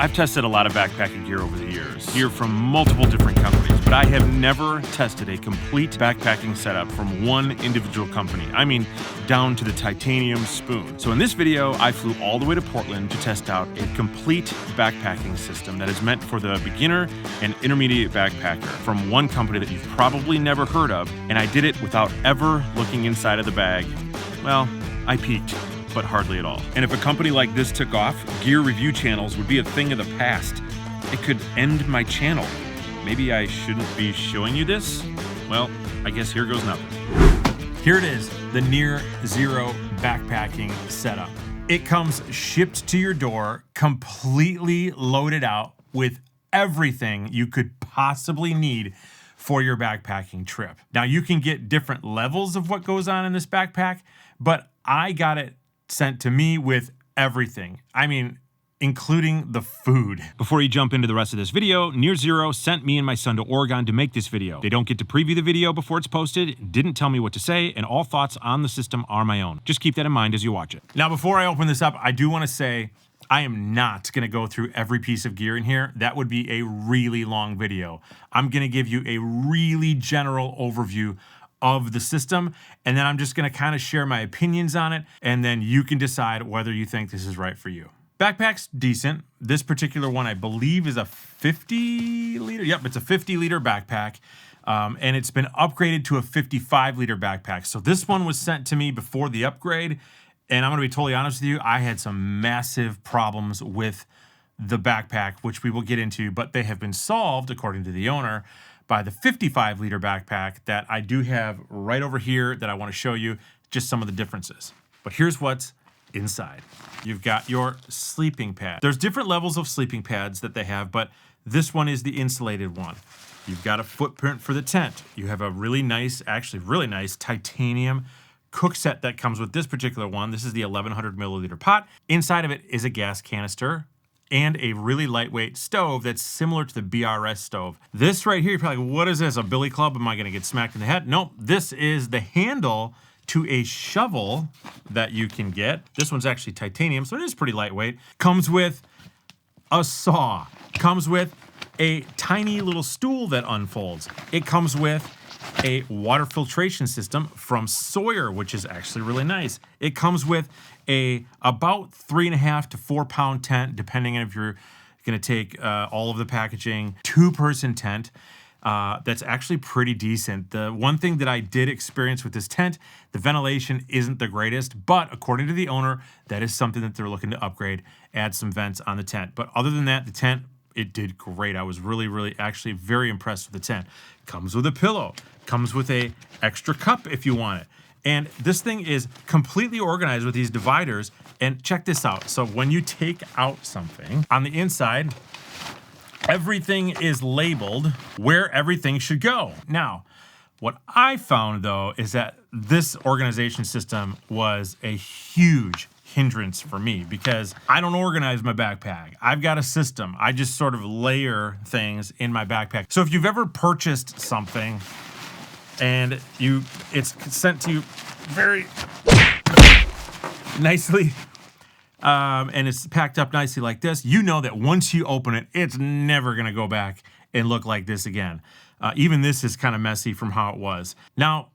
I've tested a lot of backpacking gear over the years, gear from multiple different companies, but I have never tested a complete backpacking setup from one individual company. I mean, down to the titanium spoon. So in this video, I flew all the way to Portland to test out a complete backpacking system that is meant for the beginner and intermediate backpacker from one company that you've probably never heard of, and I did it without ever looking inside of the bag. Well, I peeked, but hardly at all. And if a company like this took off, gear review channels would be a thing of the past. It could end my channel. Maybe I shouldn't be showing you this? Well, I guess here goes nothing. Here it is, the Near Zero backpacking setup. It comes shipped to your door, completely loaded out with everything you could possibly need for your backpacking trip. Now you can get different levels of what goes on in this backpack, but I got it sent to me with everything. I mean, including the food. Before you jump into the rest of this video, Near Zero sent me and my son to Oregon to make this video. They don't get to preview the video before it's posted, didn't tell me what to say, and all thoughts on the system are my own. Just keep that in mind as you watch it. Now, before I open this up, I do want to say I am not going to go through every piece of gear in here. That would be a really long video. I'm going to give you a really general overview of the system, and then I'm just gonna kind of share my opinions on it, and then you can decide whether you think this is right for you. Backpack's decent. This particular one, I believe, is a 50 liter. Yep, it's a 50 liter backpack, and it's been upgraded to a 55 liter backpack. So this one was sent to me before the upgrade, and I'm gonna be totally honest with you, I had some massive problems with the backpack, which we will get into, but they have been solved, according to the owner, by the 55 liter backpack that I do have right over here that I want to show you just some of the differences. But here's what's inside. You've got your sleeping pad. There's different levels of sleeping pads that they have, but this one is the insulated one. You've got a footprint for the tent. You have a really nice, actually really nice titanium cook set that comes with this particular one. This is the 1100 milliliter pot. Inside of it is a gas canister and a really lightweight stove that's similar to the BRS stove. This right here, you're probably like, what is this, a billy club? Am I gonna get smacked in the head? Nope, this is the handle to a shovel that you can get. This one's actually titanium, so it is pretty lightweight. Comes with a saw. Comes with a tiny little stool that unfolds. It comes with a water filtration system from Sawyer, which is actually really nice. It comes with a about 3.5 to 4 pound tent, depending on if you're gonna take all of the packaging. 2-person tent that's actually pretty decent. The one thing that I did experience with this tent, the ventilation isn't the greatest, but according to the owner, that is something that they're looking to upgrade, add some vents on the tent. But other than that, the tent, it did great. I was really, actually very impressed with the tent. Comes with a pillow, comes with a extra cup if you want it. And this thing is completely organized with these dividers. And check this out. So when you take out something, on the inside, everything is labeled where everything should go. Now, what I found though is that this organization system was a huge hindrance for me because I don't organize my backpack. I've got a system. I just sort of layer things in my backpack. So if you've ever purchased something and it's sent to you very nicely, and it's packed up nicely like this, you know that once you open it, it's never gonna go back and look like this again. Even this is kind of messy from how it was. Now,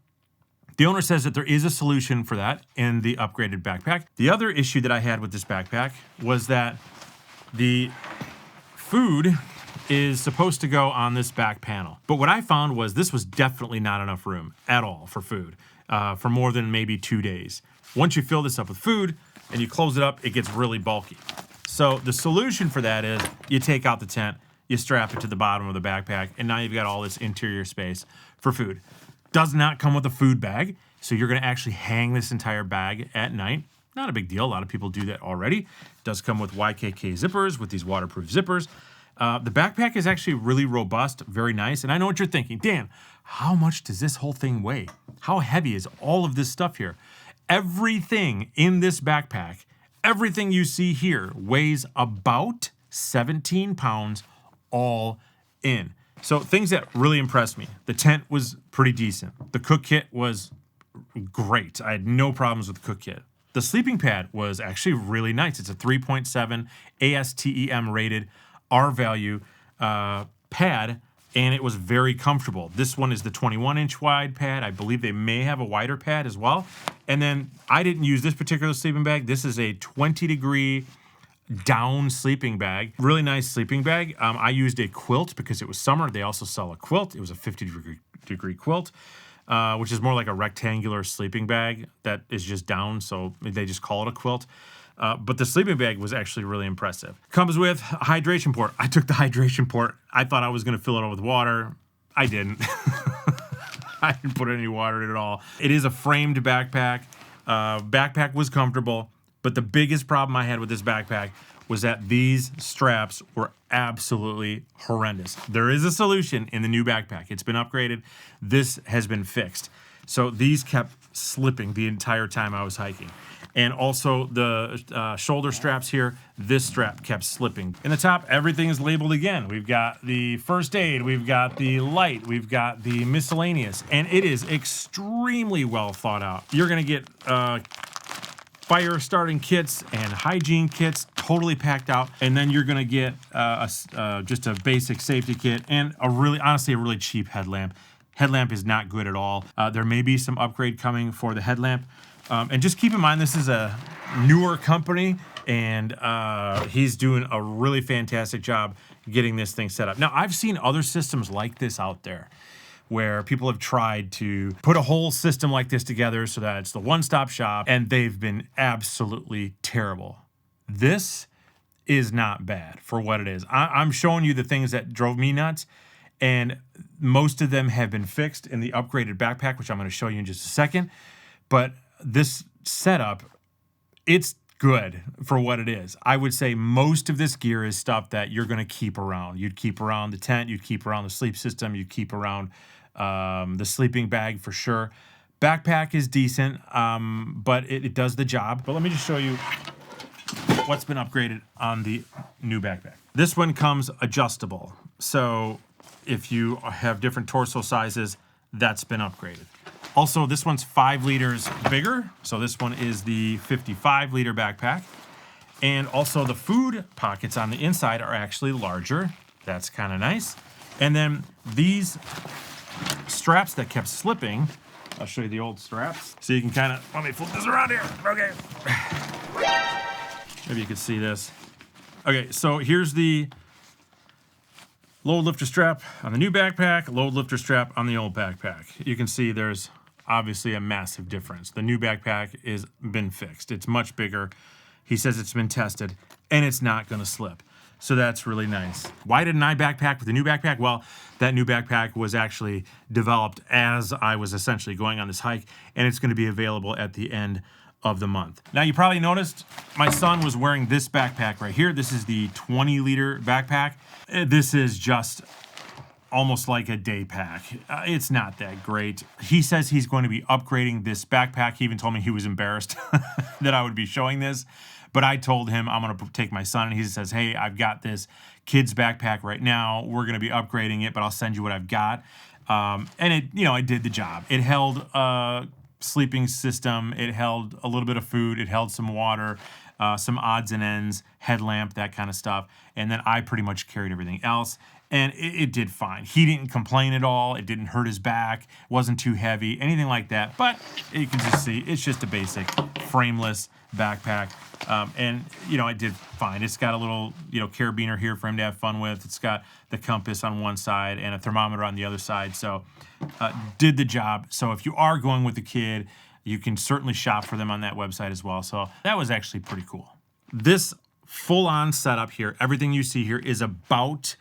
the owner says that there is a solution for that in the upgraded backpack. The other issue that I had with this backpack was that the food is supposed to go on this back panel. But what I found was this was definitely not enough room at all for food for more than maybe 2 days. Once you fill this up with food and you close it up, it gets really bulky. So the solution for that is you take out the tent, you strap it to the bottom of the backpack, and now you've got all this interior space for food. Does not come with a food bag, so you're gonna actually hang this entire bag at night. Not a big deal, a lot of people do that already. Does come with YKK zippers, with these waterproof zippers. The backpack is actually really robust, very nice, and I know what you're thinking. Dan, how much does this whole thing weigh? How heavy is all of this stuff here? Everything in this backpack, everything you see here weighs about 17 pounds all in. So things that really impressed me. The tent was pretty decent. The cook kit was great. I had no problems with the cook kit. The sleeping pad was actually really nice. It's a 3.7 ASTEM rated R value pad, and it was very comfortable. This one is the 21-inch wide pad. I believe they may have a wider pad as well. And then I didn't use this particular sleeping bag. This is a 20-degree down sleeping bag. Really nice sleeping bag. I used a quilt because it was summer. They also sell a quilt. It was a 50-degree quilt, which is more like a rectangular sleeping bag that is just down, so they just call it a quilt. But the sleeping bag was actually really impressive. Comes with a hydration port. I took the hydration port. I thought I was going to fill it up with water. I didn't. I didn't put any water in it at all. It is a framed backpack. Backpack was comfortable, but the biggest problem I had with this backpack was that these straps were absolutely horrendous. There is a solution in the new backpack. It's been upgraded. This has been fixed. So these kept slipping the entire time I was hiking. And also the shoulder straps here, this strap kept slipping. In the top, everything is labeled again. We've got the first aid, we've got the light, we've got the miscellaneous, and it is extremely well thought out. You're gonna get fire starting kits and hygiene kits totally packed out, and then you're gonna get just a basic safety kit and honestly a really cheap headlamp. Headlamp is not good at all. There may be some upgrade coming for the headlamp. And just keep in mind, this is a newer company, and he's doing a really fantastic job getting this thing set up. Now, I've seen other systems like this out there where people have tried to put a whole system like this together so that it's the one-stop shop, and they've been absolutely terrible. This is not bad for what it is. I'm showing you the things that drove me nuts, and most of them have been fixed in the upgraded backpack, which I'm going to show you in just a second. But this setup, it's good for what it is. I would say most of this gear is stuff that you're going to keep around. You'd keep around the tent, you'd keep around the sleep system, you'd keep around the sleeping bag for sure. Backpack is decent, but it does the job. But let me just show you what's been upgraded on the new backpack. This one comes adjustable. So if you have different torso sizes, that's been upgraded. Also, this one's 5 liters bigger. So this one is the 55-liter backpack. And also the food pockets on the inside are actually larger. That's kind of nice. And then these straps that kept slipping, I'll show you the old straps. So you can kind of, let me flip this around here. Okay. Maybe you can see this. Okay, so here's the load lifter strap on the new backpack, load lifter strap on the old backpack. You can see there's obviously a massive difference. The new backpack is been fixed. It's much bigger. He says it's been tested, and it's not going to slip. So that's really nice. Why didn't I backpack with the new backpack? Well, that new backpack was actually developed as I was essentially going on this hike, and it's going to be available at the end of the month. Now, you probably noticed my son was wearing this backpack right here. This is the 20-liter backpack. This is just almost like a day pack. It's not that great. He says he's going to be upgrading this backpack. He even told me he was embarrassed that I would be showing this. But I told him I'm going to take my son, and he says, hey, I've got this kid's backpack right now. We're going to be upgrading it, but I'll send you what I've got. And it did the job. It held a sleeping system. It held a little bit of food. It held some water, some odds and ends, headlamp, that kind of stuff. And then I pretty much carried everything else. And it did fine. He didn't complain at all. It didn't hurt his back. It wasn't too heavy, anything like that. But you can just see it's just a basic frameless backpack. And it did fine. It's got a little, carabiner here for him to have fun with. It's got the compass on one side and a thermometer on the other side. So did the job. So if you are going with the kid, you can certainly shop for them on that website as well. So that was actually pretty cool. This full-on setup here, everything you see here is about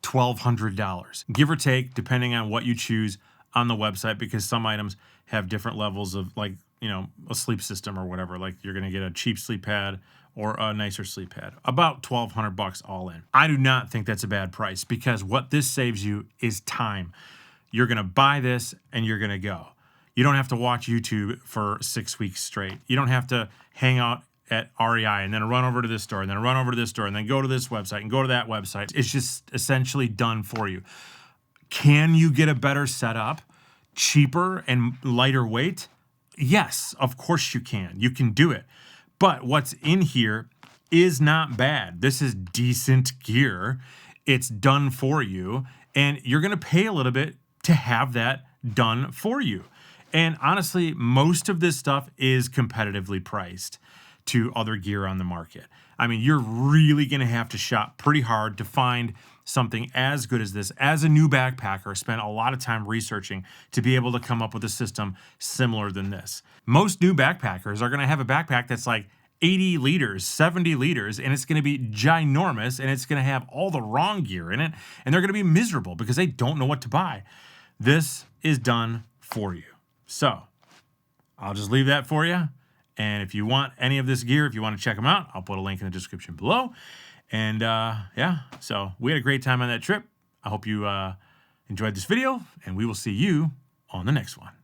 $1,200, give or take, depending on what you choose on the website, because some items have different levels of a sleep system or whatever. Like you're going to get a cheap sleep pad or a nicer sleep pad. About $1,200 all in. I do not think that's a bad price, because what this saves you is time. You're going to buy this and you're going to go. You don't have to watch YouTube for 6 weeks straight. You don't have to hang out at REI and then run over to this store and then run over to this store and then go to this website and go to that website. It's just essentially done for you. Can you get a better setup, cheaper and lighter weight? Yes, of course you can. You can do it. But what's in here is not bad. This is decent gear. It's done for you, and you're going to pay a little bit to have that done for you. And honestly, most of this stuff is competitively priced to other gear on the market. I mean, you're really going to have to shop pretty hard to find something as good as this. As a new backpacker, spent a lot of time researching to be able to come up with a system similar than this. Most new backpackers are going to have a backpack that's like 80 liters, 70 liters, and it's going to be ginormous, and it's going to have all the wrong gear in it, and they're going to be miserable because they don't know what to buy. This is done for you. So I'll just leave that for you. And if you want any of this gear, if you want to check them out, I'll put a link in the description below. And yeah, so we had a great time on that trip. I hope you enjoyed this video, and we will see you on the next one.